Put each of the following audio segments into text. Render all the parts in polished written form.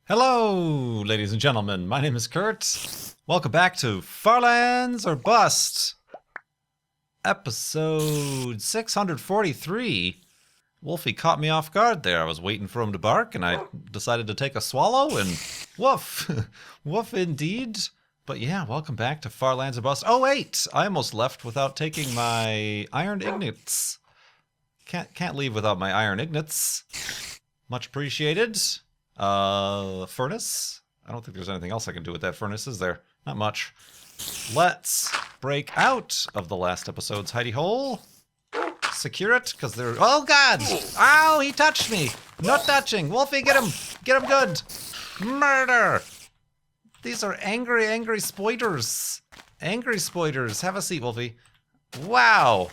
Hello, ladies and gentlemen. My name is Kurt. Welcome back to Farlands or Bust, episode 643. Wolfie caught me off guard there. I was waiting for him to bark, and I decided to take a swallow, and woof. Woof indeed. But yeah, welcome back to Farlands or Bust. Oh wait, I almost left without taking my iron ingots. Can't leave without my iron ingots. Much appreciated. Furnace? I don't think there's anything else I can do with that furnace, is there? Not much. Let's break out of the last episode's hidey hole. Secure it, because they're... Oh, God! Ow, he touched me! Not touching! Wolfie, get him! Get him good! Murder! These are angry spiders. Angry spiders. Have a seat, Wolfie. Wow!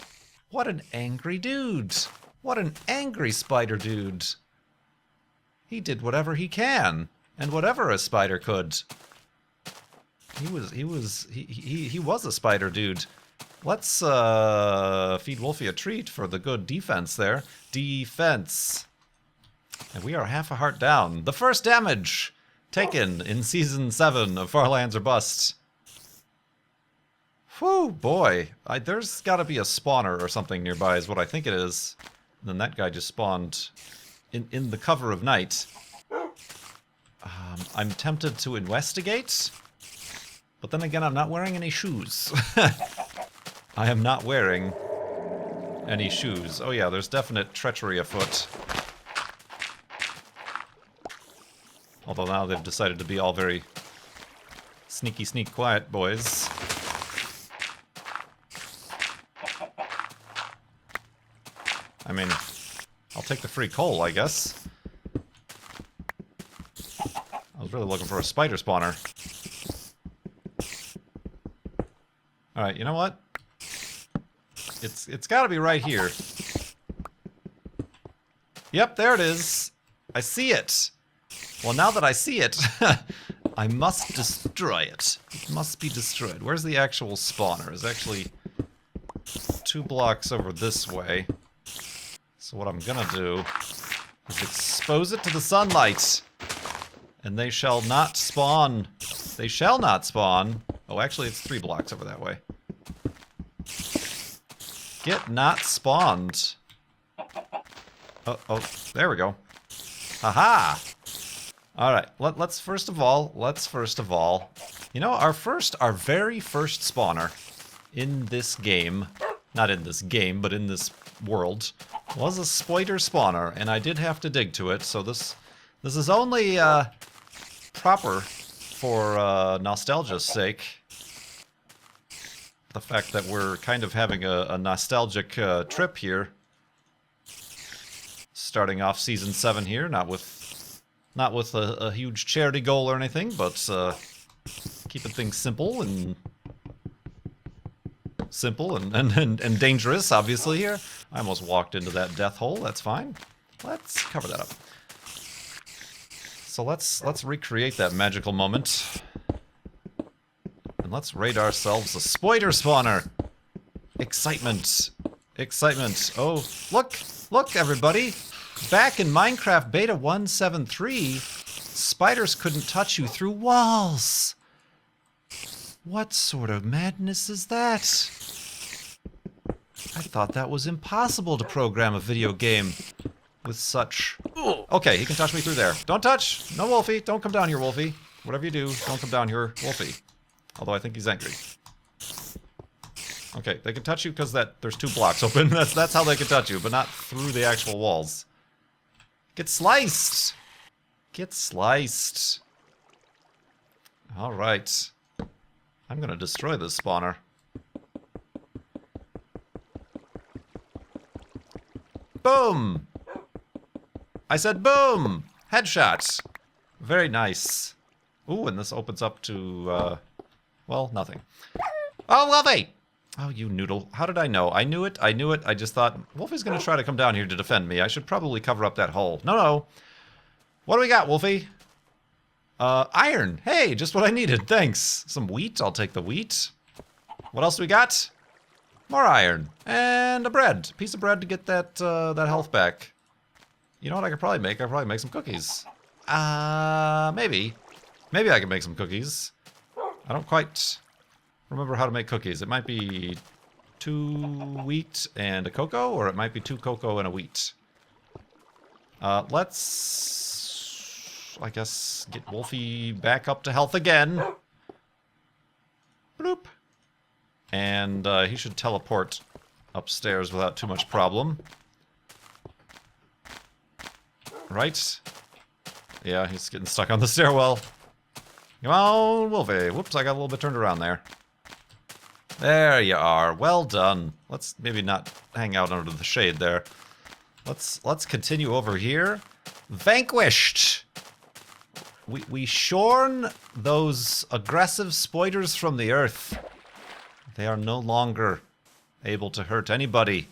What an angry dude. What an angry spider dude. He did whatever he can, and whatever a spider could. He was a spider dude. Let's feed Wolfie a treat for the good defense there. Defense. And we are half a heart down. The first damage taken in season 7 of Farlands or Bust. Whew, boy. There's got to be a spawner or something nearby is what I think it is. And then that guy just spawned in the cover of night. I'm tempted to investigate, but then again, I'm not wearing any shoes. I am not wearing any shoes. Oh yeah, there's definite treachery afoot. Although now they've decided to be all very sneak quiet boys. I mean, I'll take the free coal, I guess. I was really looking for a spider spawner. Alright, you know what? It's gotta be right here. Yep, there it is. I see it. Well, now that I see it, I must destroy it. It must be destroyed. Where's the actual spawner? It's actually 2 blocks over this way. So what I'm gonna do is expose it to the sunlight. And they shall not spawn. They shall not spawn. Oh, actually, it's 3 blocks over that way. Get not spawned. Oh, there we go. Haha! Alright, let's first of all, you know, our very first spawner in this game, not in this game, but in this world, was a spider spawner, and I did have to dig to it, so this is only, proper for nostalgia's sake. The fact that we're kind of having a nostalgic trip here, starting off season 7 here, not with a huge charity goal or anything, but keeping things simple and dangerous, obviously here. I almost walked into that death hole. That's fine. Let's cover that up. So let's recreate that magical moment. And let's raid ourselves a spider spawner. Excitement. Excitement. Oh, look everybody. Back in Minecraft Beta 1.7.3, spiders couldn't touch you through walls. What sort of madness is that? I thought that was impossible to program a video game with such... Okay, he can touch me through there. Don't touch! No, Wolfie! Don't come down here, Wolfie. Whatever you do, don't come down here, Wolfie. Although I think he's angry. Okay, they can touch you because there's 2 blocks open. That's how they can touch you, but not through the actual walls. Get sliced! Get sliced. Alright. I'm gonna destroy this spawner. Boom! I said boom! Headshots! Very nice. Ooh, and this opens up to, well, nothing. Oh, Wolfie! Oh, you noodle. How did I know? I knew it. I just thought, Wolfie's gonna try to come down here to defend me. I should probably cover up that hole. No. What do we got, Wolfie? Iron. Hey, just what I needed. Thanks. Some wheat. I'll take the wheat. What else do we got? More iron. And a bread. Piece of bread to get that health back. You know what I could probably make? I could probably make some cookies. Maybe. Maybe I can make some cookies. I don't quite remember how to make cookies. It might be 2 wheat and a cocoa, or it might be 2 cocoa and a wheat. Let's, I guess, get Wolfie back up to health again. Bloop. And he should teleport upstairs without too much problem. Right? Yeah, he's getting stuck on the stairwell. Come on, Wolfie. Whoops, I got a little bit turned around there. There you are. Well done. Let's maybe not hang out under the shade there. Let's continue over here. Vanquished! We shorn those aggressive spoiders from the earth. They are no longer able to hurt anybody.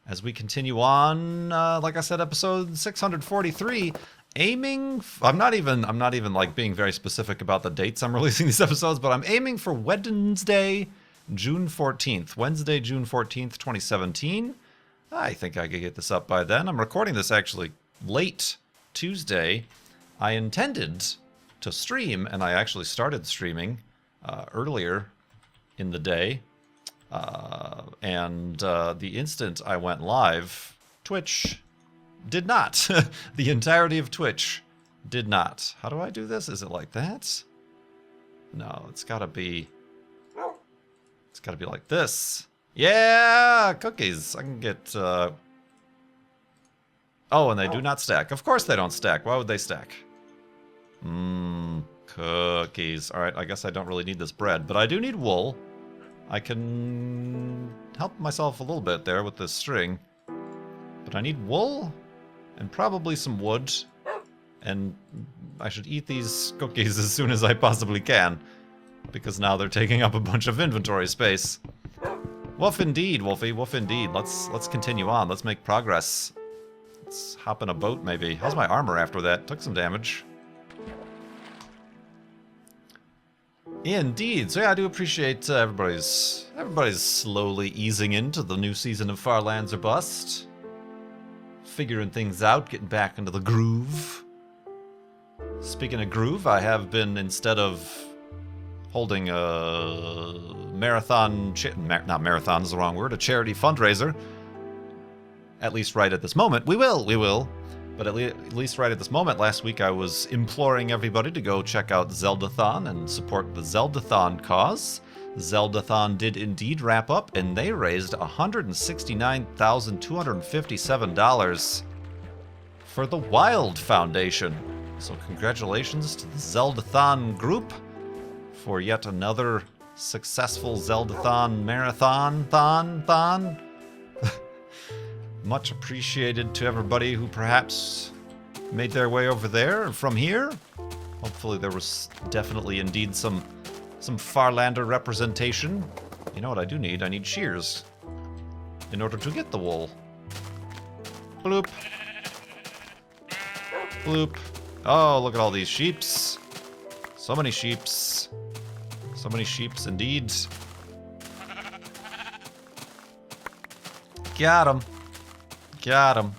As we continue on, like I said, episode 643, aiming... I'm not even like being very specific about the dates I'm releasing these episodes, but I'm aiming for Wednesday, June 14th. Wednesday, June 14th, 2017. I think I could get this up by then. I'm recording this actually late Tuesday. I intended to stream, and I actually started streaming earlier in the day. The instant I went live, Twitch did not. The entirety of Twitch did not. How do I do this? Is it like that? No, it's gotta be like this. Yeah, cookies. I can get, Oh, and they do not stack. Of course they don't stack. Why would they stack? Cookies. Alright, I guess I don't really need this bread, but I do need wool. I can help myself a little bit there with this string. But I need wool and probably some wood. And I should eat these cookies as soon as I possibly can, because now they're taking up a bunch of inventory space. Woof indeed, Wolfie, woof indeed. Let's continue on. Let's make progress. Let's hop in a boat, maybe. How's my armor after that? Took some damage. Indeed. So yeah, I do appreciate everybody's slowly easing into the new season of Far Lands or Bust. Figuring things out, getting back into the groove. Speaking of groove, I have been, instead of holding a marathon, not marathon is the wrong word, a charity fundraiser, at least right at this moment. We will. But at least right at this moment, last week I was imploring everybody to go check out Zeldathon and support the Zeldathon cause. Zeldathon did indeed wrap up, and they raised $169,257 for the Wild Foundation. So congratulations to the Zeldathon group for yet another successful Zeldathon marathon. Much appreciated to everybody who perhaps made their way over there and from here. Hopefully there was definitely indeed some Farlander representation. You know what I do need? I need shears in order to get the wool. Bloop. Bloop. Oh, look at all these sheeps. So many sheeps. So many sheeps indeed. Got him. Got him.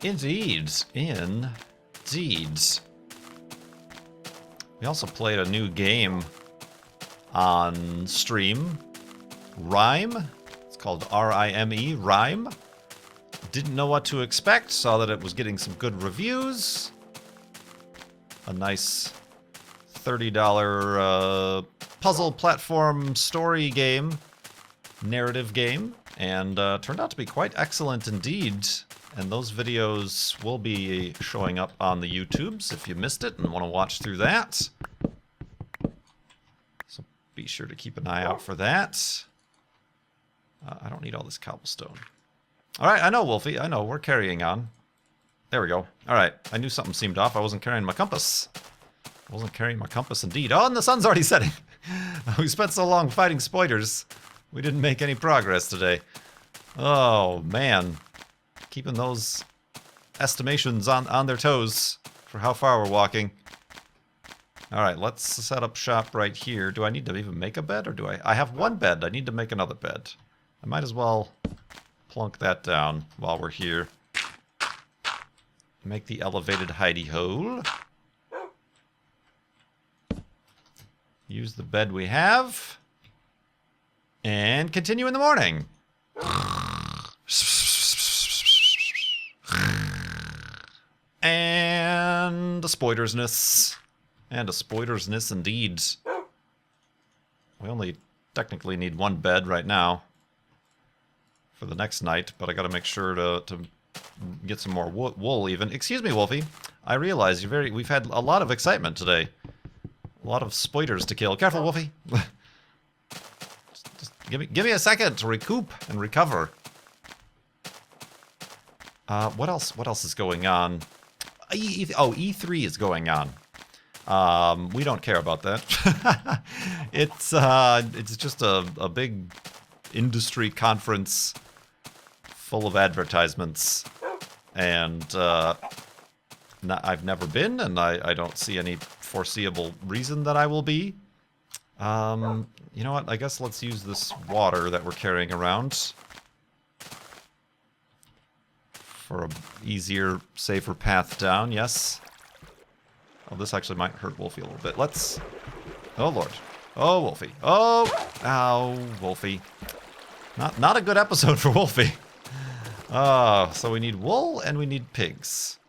Indeed. Indeed. We also played a new game on stream. Rime. It's called R-I-M-E. Rime. Didn't know what to expect. Saw that it was getting some good reviews. A nice $30 puzzle platform story game. Narrative game. And turned out to be quite excellent indeed. And those videos will be showing up on the YouTubes if you missed it and want to watch through that. So be sure to keep an eye out for that. I don't need all this cobblestone. Alright, I know, Wolfie. I know. We're carrying on. There we go. Alright, I knew something seemed off. I wasn't carrying my compass. I wasn't carrying my compass indeed. Oh, and the sun's already setting. We spent so long fighting spoilers. We didn't make any progress today. Oh, man. Keeping those estimations on their toes for how far we're walking. Alright, let's set up shop right here. Do I need to even make a bed, or do I have one bed. I need to make another bed. I might as well plunk that down while we're here. make the elevated hidey hole. Use the bed we have. And continue in the morning. And a spoilersness. And a spoilersness indeed. We only technically need one bed right now for the next night, but I gotta make sure to get some more wool even. Excuse me, Wolfie. I realize we've had a lot of excitement today. A lot of spoilers to kill. Careful, Wolfie. just give me a second to recoup and recover. What else is going on? E3 is going on. We don't care about that. It's just a big industry conference full of advertisements, and I've never been, and I don't see any foreseeable reason that I will be. You know what? I guess let's use this water that we're carrying around for an easier, safer path down. Yes. Oh, this actually might hurt Wolfie a little bit. Let's... Oh, Lord. Oh, Wolfie. Oh! Ow, Wolfie. Not a good episode for Wolfie. So we need wool and we need pigs.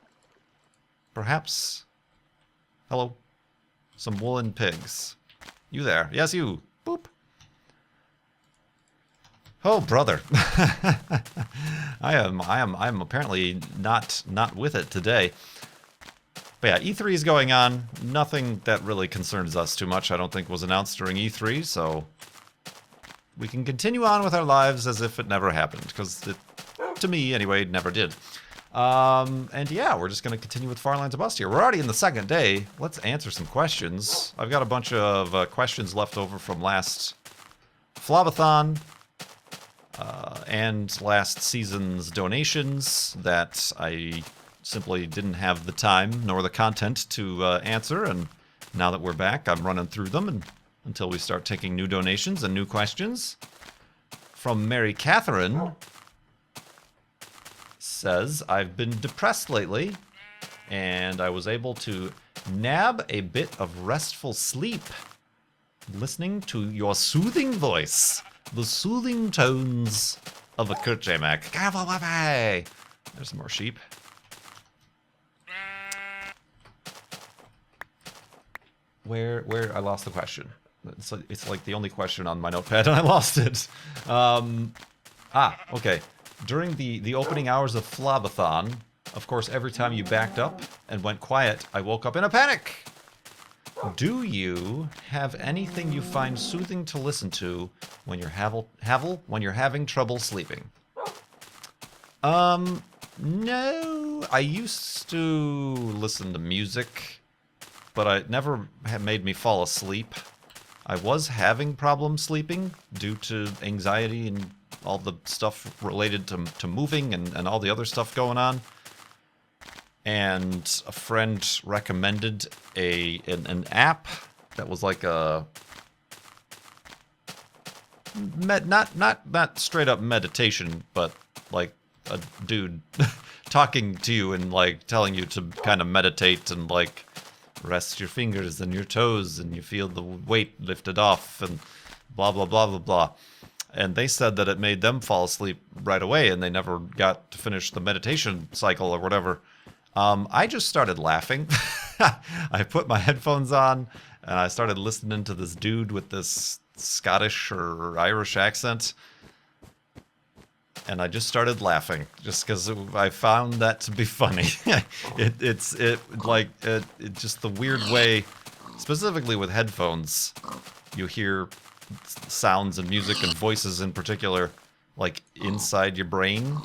Perhaps... Hello. Some wool and pigs. You there. Yes, you. Boop. Oh, brother. I am apparently not with it today. But yeah, E3 is going on. Nothing that really concerns us too much, I don't think, was announced during E3, so we can continue on with our lives as if it never happened, because it, to me anyway, never did. And yeah, we're just going to continue with Far Lands of Bust here. We're already in the second day. Let's answer some questions. I've got a bunch of questions left over from last Flobathon and last season's donations that I simply didn't have the time nor the content to answer, and now that we're back, I'm running through them and until we start taking new donations and new questions. From Mary Catherine says, I've been depressed lately, and I was able to nab a bit of restful sleep listening to your soothing voice, the soothing tones of a Kurt J. Mac. Careful, Wappy! There's some more sheep. Where I lost the question. It's like the only question on my notepad and I lost it. Okay. During the opening hours of Flobathon, of course, every time you backed up and went quiet, I woke up in a panic. Do you have anything you find soothing to listen to when you're when you're having trouble sleeping? No. I used to listen to music, but it never made me fall asleep. I was having problems sleeping due to anxiety and all the stuff related to moving and all the other stuff going on. And a friend recommended an app that was like a not straight up meditation, but like a dude talking to you and like telling you to kind of meditate and like rest your fingers and your toes and you feel the weight lifted off and blah blah blah blah blah. And they said that it made them fall asleep right away and they never got to finish the meditation cycle or whatever. I just started laughing. I put my headphones on and I started listening to this dude with this Scottish or Irish accent. And I just started laughing just because I found that to be funny. It's just the weird way, specifically with headphones, you hear sounds and music and voices in particular, like inside your brain,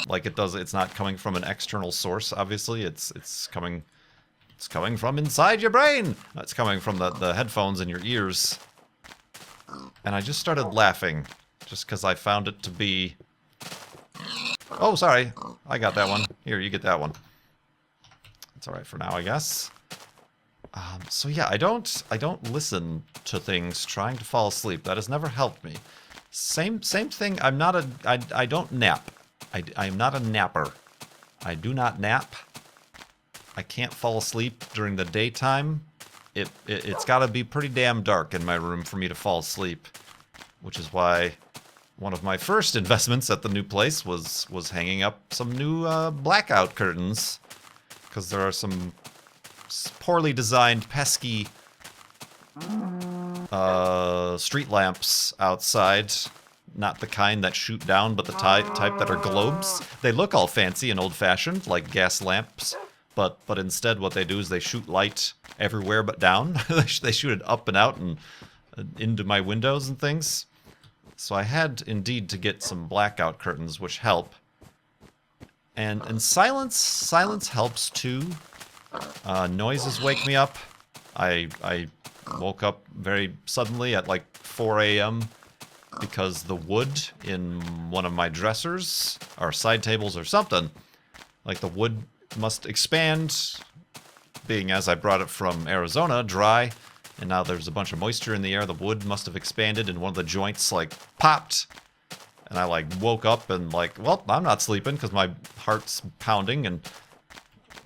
like it's not coming from an external source. Obviously, it's coming from inside your brain. It's coming from the headphones in your ears. And I just started laughing, just because I found it to be. Oh, sorry, I got that one. Here, you get that one. It's all right for now, I guess. So yeah, I don't listen to things trying to fall asleep. That has never helped me. Same thing. I don't nap. I'm not a napper. I do not nap. I can't fall asleep during the daytime. It's got to be pretty damn dark in my room for me to fall asleep, which is why one of my first investments at the new place was hanging up some new blackout curtains, because there are some poorly designed, pesky street lamps outside. Not the kind that shoot down, but the type that are globes. They look all fancy and old-fashioned, like gas lamps, but instead what they do is they shoot light everywhere but down. They shoot it up and out and into my windows and things. So I had indeed to get some blackout curtains, which help. And silence helps too. Noises wake me up. I woke up very suddenly at like 4 a.m. because the wood in one of my dressers, or side tables or something, like the wood must expand, being as I brought it from Arizona, dry, and now there's a bunch of moisture in the air. The wood must have expanded and one of the joints like popped, and I like woke up and like, well, I'm not sleeping because my heart's pounding and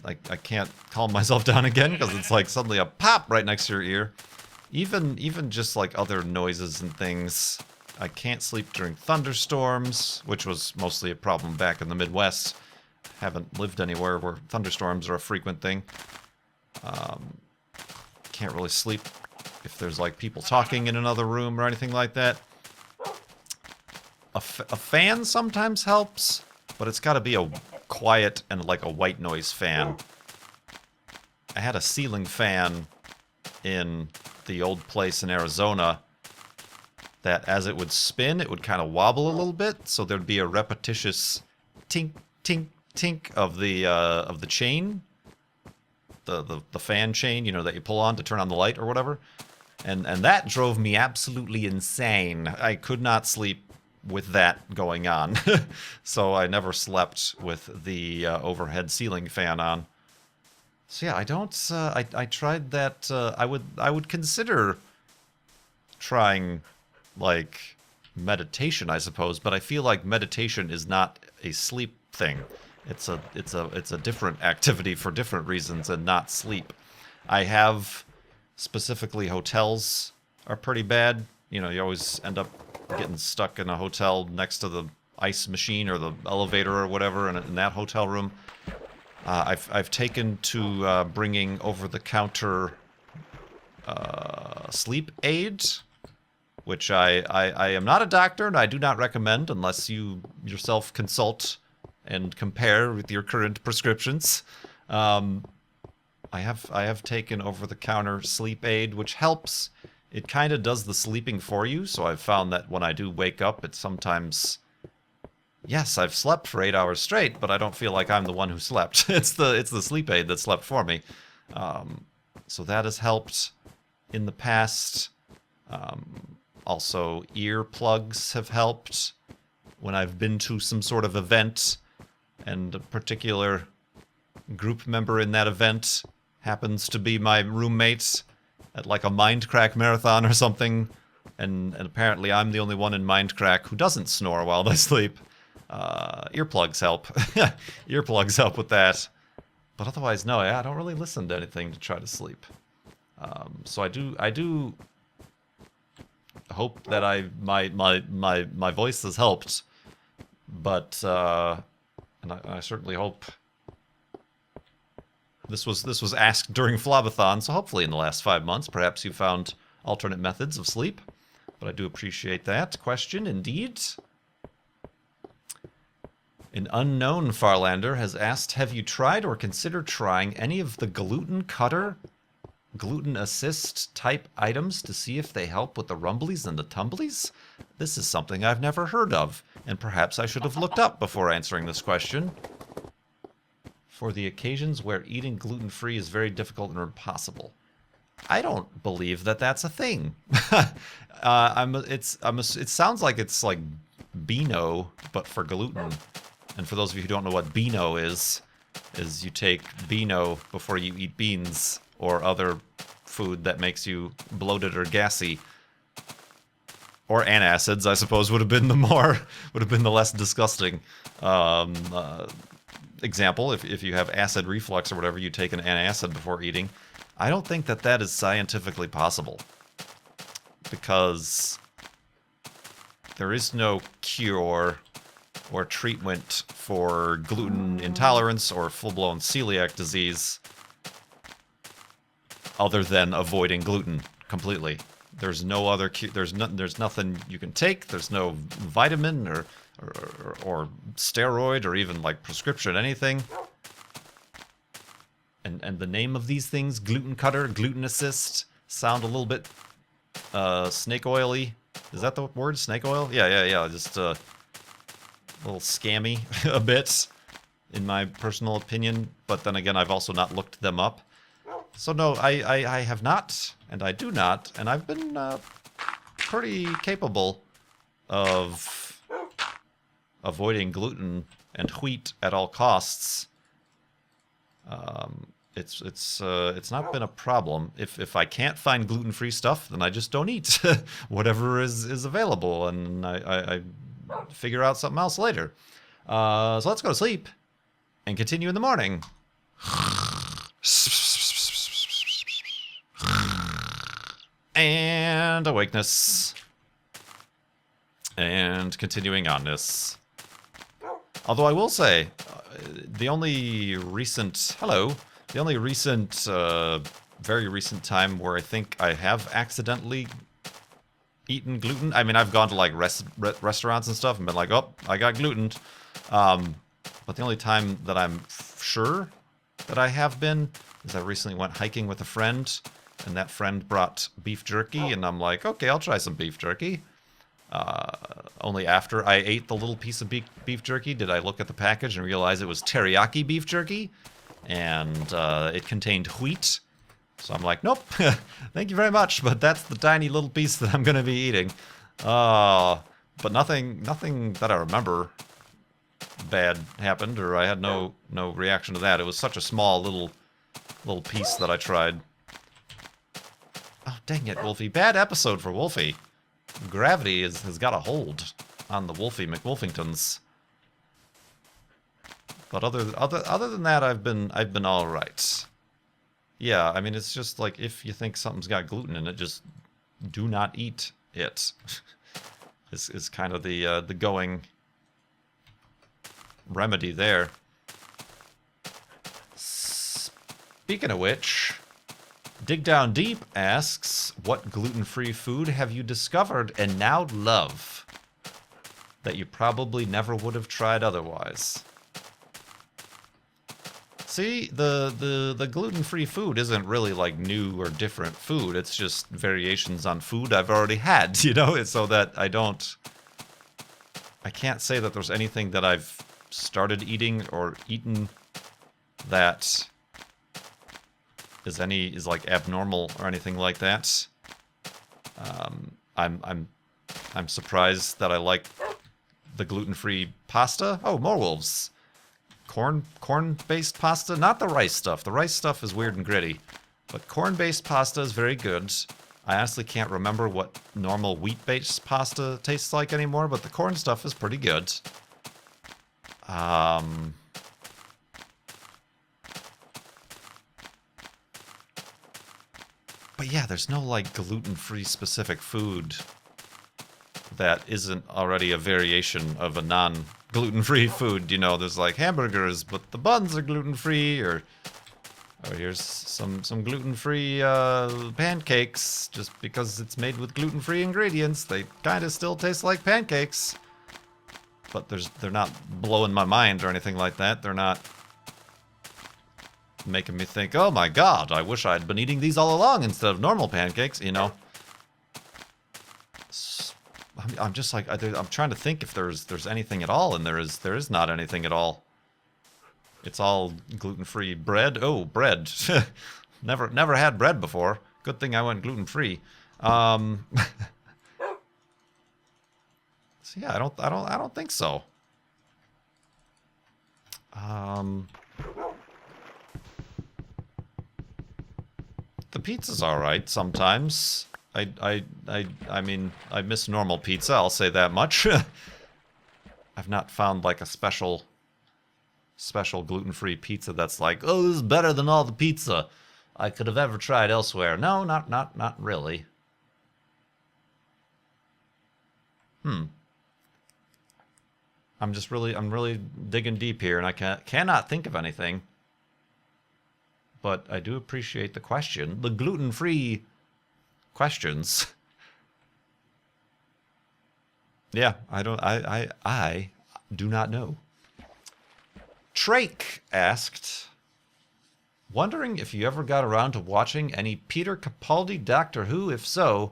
like I can't calm myself down again because it's like suddenly a pop right next to your ear. Even just like other noises and things. I can't sleep during thunderstorms, which was mostly a problem back in the Midwest. Haven't lived anywhere where thunderstorms are a frequent thing. Can't really sleep if there's like people talking in another room or anything like that. A fan sometimes helps, but it's got to be a quiet and like a white noise fan. I had a ceiling fan in the old place in Arizona that as it would spin, it would kind of wobble a little bit, so there'd be a repetitious tink, tink, tink of the chain, the fan chain, you know, that you pull on to turn on the light or whatever, and that drove me absolutely insane. I could not sleep with that going on, so I never slept with the overhead ceiling fan on. So yeah, I don't. I tried that. I would consider trying like meditation, I suppose, but I feel like meditation is not a sleep thing. It's a different activity for different reasons and not sleep. I have specifically hotels are pretty bad. You know, you always end up getting stuck in a hotel next to the ice machine or the elevator or whatever in that hotel room. I've taken to bringing over-the-counter sleep aids, which I am not a doctor and I do not recommend unless you yourself consult and compare with your current prescriptions. I have taken over-the-counter sleep aid, which helps. It kind of does the sleeping for you, so I've found that when I do wake up, it's sometimes... Yes, I've slept for 8 hours straight, but I don't feel like I'm the one who slept. It's the sleep aid that slept for me. So that has helped in the past. Also, earplugs have helped when I've been to some sort of event, and a particular group member in that event happens to be my roommate at like a Mindcrack marathon or something, and apparently I'm the only one in Mindcrack who doesn't snore while they sleep. Earplugs help. Earplugs help with that. But otherwise, no, I don't really listen to anything to try to sleep. So I do hope that my voice has helped. But and I certainly hope this was asked during Flobathon, so hopefully in the last 5 months, perhaps you found alternate methods of sleep. But I do appreciate that question, indeed. An unknown Farlander has asked, have you tried or considered trying any of the gluten cutter, gluten assist type items to see if they help with the rumblies and the tumblies? This is something I've never heard of, and perhaps I should have looked up before answering this question. For the occasions where eating gluten-free is very difficult or impossible. I don't believe that that's a thing. It sounds like it's like Beano, but for gluten. And for those of you who don't know what Beano is you take Beano before you eat beans or other food that makes you bloated or gassy. Or antacids, I suppose, would have been the less disgusting example, if you have acid reflux or whatever, you take an antacid before eating. I don't think that that is scientifically possible. Because there is no cure or treatment for gluten intolerance or full-blown celiac disease other than avoiding gluten completely. There's no other there's nothing you can take. There's no vitamin or steroid or even like prescription anything. And the name of these things, gluten cutter, gluten assist, sound a little bit snake oily. Is that the word? Snake oil? Yeah. Just a little scammy a bit, in my personal opinion. But then again, I've also not looked them up. So no, I have not, and I do not, and I've been pretty capable of avoiding gluten and wheat at all costs. It's not been a problem. If I can't find gluten-free stuff, then I just don't eat whatever is available, and I figure out something else later. So let's go to sleep and continue in the morning. And awakeness. And continuing on this. Although I will say, the only recent... The only recent, very recent time where I think I have accidentally eaten gluten... I mean, I've gone to, like, restaurants and stuff and been like, oh, I got gluten. But the only time that I'm sure that I have been is I recently went hiking with a friend, and that friend brought beef jerky, and I'm like, okay, I'll try some beef jerky. Only after I ate the little piece of beef jerky did I look at the package and realize it was teriyaki beef jerky, and it contained wheat. So I'm like, nope, thank you very much, but that's the tiny little piece that I'm going to be eating. But nothing that I remember bad happened, or I had no reaction to that. It was such a small little piece that I tried. Oh, dang it, Wolfie. Bad episode for Wolfie. Gravity has got a hold on the Wolfie McWolfingtons. But other than that, I've been all right. Yeah, I mean, it's just like if you think something's got gluten in it, just do not eat it. is kind of the going remedy there. Speaking of which, Dig Down Deep asks, what gluten-free food have you discovered and now love that you probably never would have tried otherwise? See, the gluten-free food isn't really like new or different food. It's just variations on food I've already had, you know? It's so that I can't say that there's anything that I've started eating or eaten that is like abnormal or anything like that. I'm surprised that I like the gluten-free pasta. Oh, more wolves. Corn-based pasta, not the rice stuff. The rice stuff is weird and gritty, but corn-based pasta is very good. I honestly can't remember what normal wheat-based pasta tastes like anymore, but the corn stuff is pretty good. But yeah, there's no like gluten-free specific food that isn't already a variation of a non-gluten-free food. You know, there's like hamburgers, but the buns are gluten-free, or here's some gluten-free pancakes. Just because it's made with gluten-free ingredients, they kind of still taste like pancakes. But they're not blowing my mind or anything like that. They're not making me think, oh my god, I wish I'd been eating these all along instead of normal pancakes, you know? I'm just like, I'm trying to think if there's anything at all, and there is not anything at all. It's all gluten-free bread. Oh, bread. never had bread before. Good thing I went gluten-free. So yeah, I don't think so. The pizza's all right sometimes. I mean, I miss normal pizza, I'll say that much. I've not found like a special special gluten-free pizza that's like, oh, this is better than all the pizza I could have ever tried elsewhere. No, not really. I'm really digging deep here, and I cannot think of anything. But I do appreciate the question. The gluten-free questions. Yeah, I do not know. Trake asked, wondering if you ever got around to watching any Peter Capaldi Doctor Who? If so,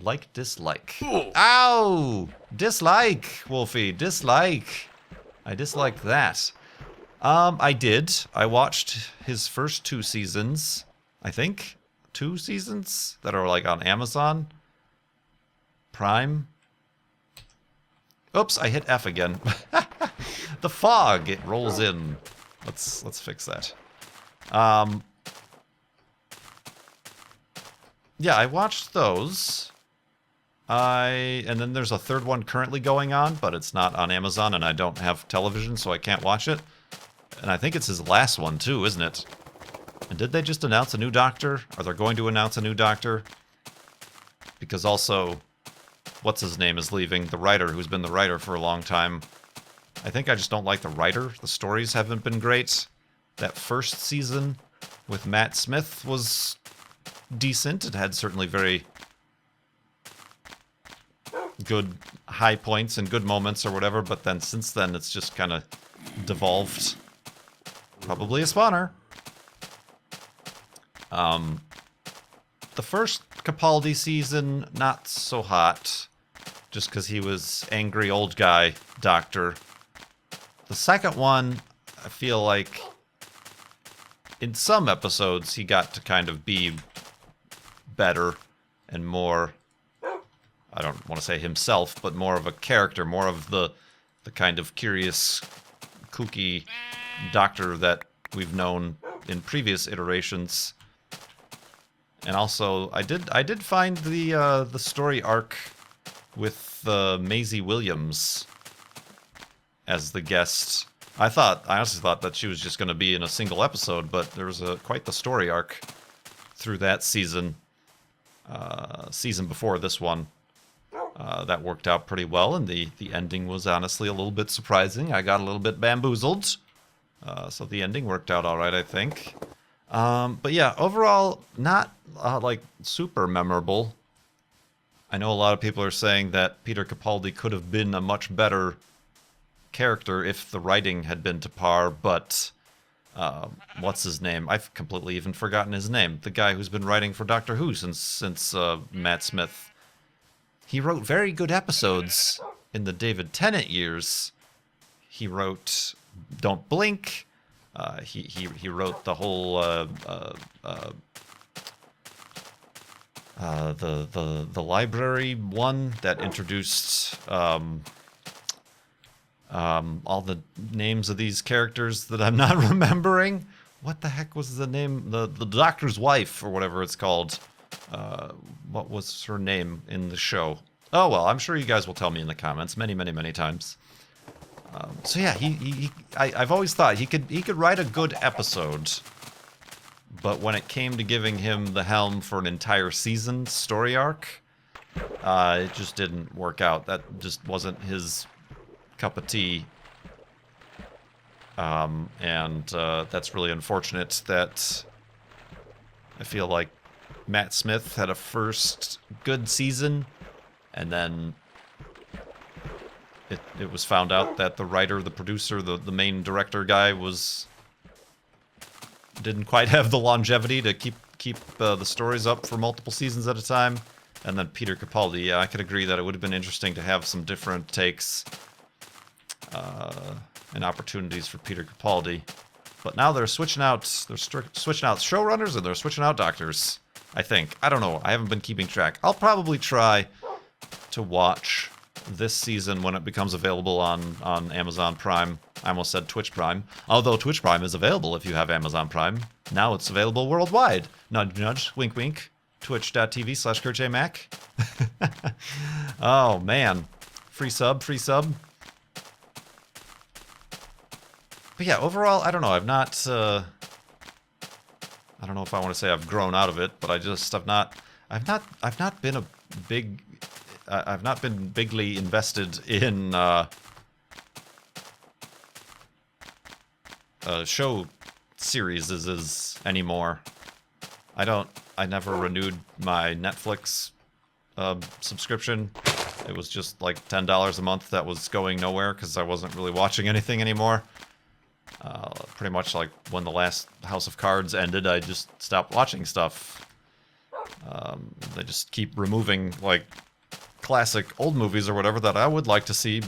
like, dislike. Ow! Dislike, Wolfie, dislike. I dislike that. I did. I watched his first 2 seasons, I think. 2 seasons that are like on Amazon Prime. Oops, I hit F again. The fog, it rolls in. Let's fix that. Yeah, I watched those. And then there's a 3rd one currently going on, but it's not on Amazon and I don't have television, so I can't watch it. And I think it's his last one too, isn't it? And did they just announce a new Doctor? Are they going to announce a new Doctor? Because also, what's his name is leaving, the writer who's been the writer for a long time. I think I just don't like the writer. The stories haven't been great. That first season with Matt Smith was decent. It had certainly very good high points and good moments or whatever, but then since then it's just kind of devolved. Probably a spawner. The first Capaldi season, not so hot. Just because he was angry old guy doctor. The second one, I feel like in some episodes he got to kind of be better and more, I don't want to say himself, but more of a character, more of the kind of curious, kooky doctor that we've known in previous iterations. And also, I did find the story arc with Maisie Williams as the guest. I honestly thought that she was just going to be in a single episode, but there was quite the story arc through that season. Season before this one. That worked out pretty well, and the ending was honestly a little bit surprising. I got a little bit bamboozled. So the ending worked out alright, I think. But yeah, overall, not like super memorable. I know a lot of people are saying that Peter Capaldi could have been a much better character if the writing had been to par, but what's his name? I've completely even forgotten his name. The guy who's been writing for Doctor Who since Matt Smith. He wrote very good episodes in the David Tennant years. He wrote Don't Blink. He wrote the whole the library one that introduced all the names of these characters that I'm not remembering. What the heck was the name? The Doctor's wife or whatever it's called. What was her name in the show? Oh well, I'm sure you guys will tell me in the comments many times. So yeah, I've always thought he could write a good episode, but when it came to giving him the helm for an entire season story arc, it just didn't work out. That just wasn't his cup of tea. And that's really unfortunate that I feel like Matt Smith had a first good season, and then it was found out that the writer, the producer, the main director guy didn't quite have the longevity to keep the stories up for multiple seasons at a time. And then Peter Capaldi, yeah, I could agree that it would have been interesting to have some different takes and opportunities for Peter Capaldi. But now they're switching out showrunners and they're switching out doctors, I think. I don't know. I haven't been keeping track. I'll probably try to watch this season when it becomes available on Amazon Prime. I almost said Twitch Prime. Although Twitch Prime is available if you have Amazon Prime. Now it's available worldwide. Nudge, nudge, wink, wink. Twitch.tv/KurtJMac. Oh, man. Free sub. But yeah, overall, I don't know. I've not. I don't know if I want to say I've grown out of it, but I've not. I've not been a big. I've not been bigly invested in show series anymore. I never renewed my Netflix subscription. It was just like $10 a month that was going nowhere because I wasn't really watching anything anymore. Pretty much like when the last House of Cards ended, I just stopped watching stuff. They just keep removing like classic old movies or whatever that I would like to see,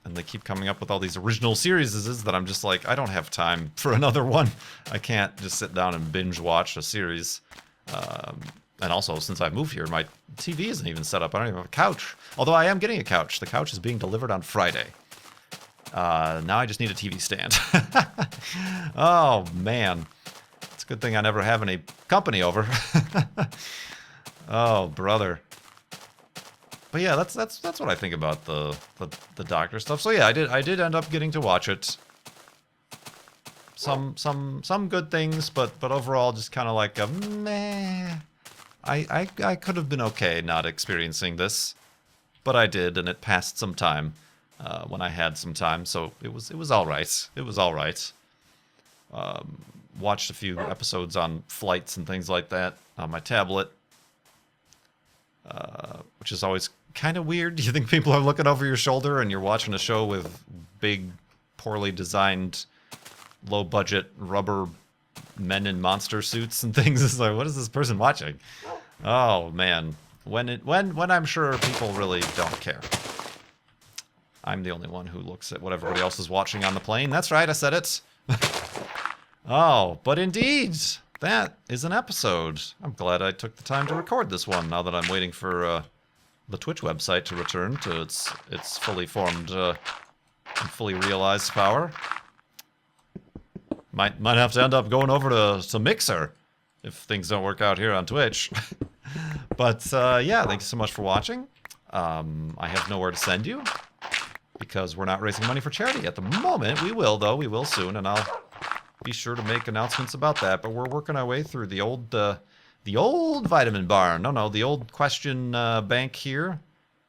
and they keep coming up with all these original series that I'm just like, I don't have time for another one. I can't just sit down and binge watch a series. And also, since I moved here, my TV isn't even set up. I don't even have a couch. Although I am getting a couch. The couch is being delivered on Friday. Now I just need a TV stand. Oh, man. It's a good thing I never have any company over. Oh, brother. But yeah, that's what I think about the Doctor stuff. So yeah, I did end up getting to watch it. Some good things, but overall just kind of like a meh. I could have been okay not experiencing this, but I did, and it passed some time when I had some time, so it was all right. It was all right. Watched a few episodes on flights and things like that on my tablet, which is always kind of weird. You think people are looking over your shoulder and you're watching a show with big, poorly designed, low-budget rubber men in monster suits and things. It's like, what is this person watching? Oh man, when I'm sure people really don't care. I'm the only one who looks at what everybody else is watching on the plane. That's right, I said it. Oh, but indeed, that is an episode. I'm glad I took the time to record this one now that I'm waiting for the Twitch website to return to its fully formed and fully realized power. Might have to end up going over to Mixer if things don't work out here on Twitch. But yeah, thank you so much for watching. I have nowhere to send you because we're not raising money for charity at the moment. We will, though. We will soon, and I'll be sure to make announcements about that. But we're working our way through the old vitamin barn. No, the old question bank here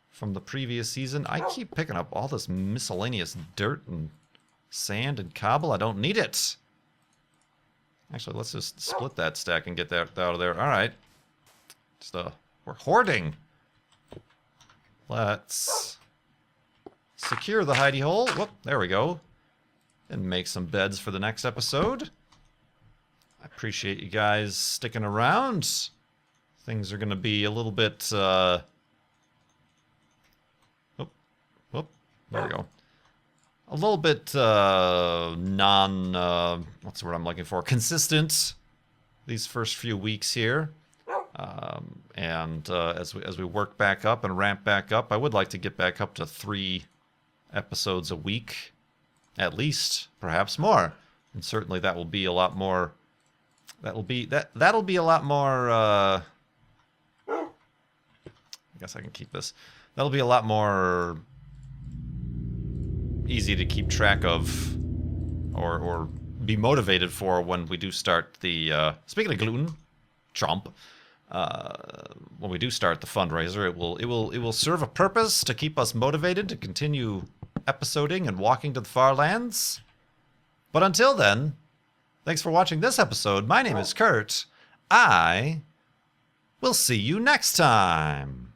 from the previous season. I keep picking up all this miscellaneous dirt and sand and cobble. I don't need it. Actually, let's just split that stack and get that out of there. All right. We're hoarding. Let's secure the hidey hole. Whoop, there we go. And make some beds for the next episode. I appreciate you guys sticking around. Things are going to be a little bit... Whoop, there we go. A little bit what's the word I'm looking for? Consistent these first few weeks here. And as we work back up and ramp back up, I would like to get back up to 3 episodes a week, at least, perhaps more. And certainly that will be a lot more. That'll be a lot more. I guess I can keep this. That'll be a lot more easy to keep track of, or be motivated for when we do start the. Speaking of gluten, chomp. When we do start the fundraiser, it will serve a purpose to keep us motivated to continue episoding and walking to the far lands. But until then, thanks for watching this episode. My name is Kurt. I will see you next time.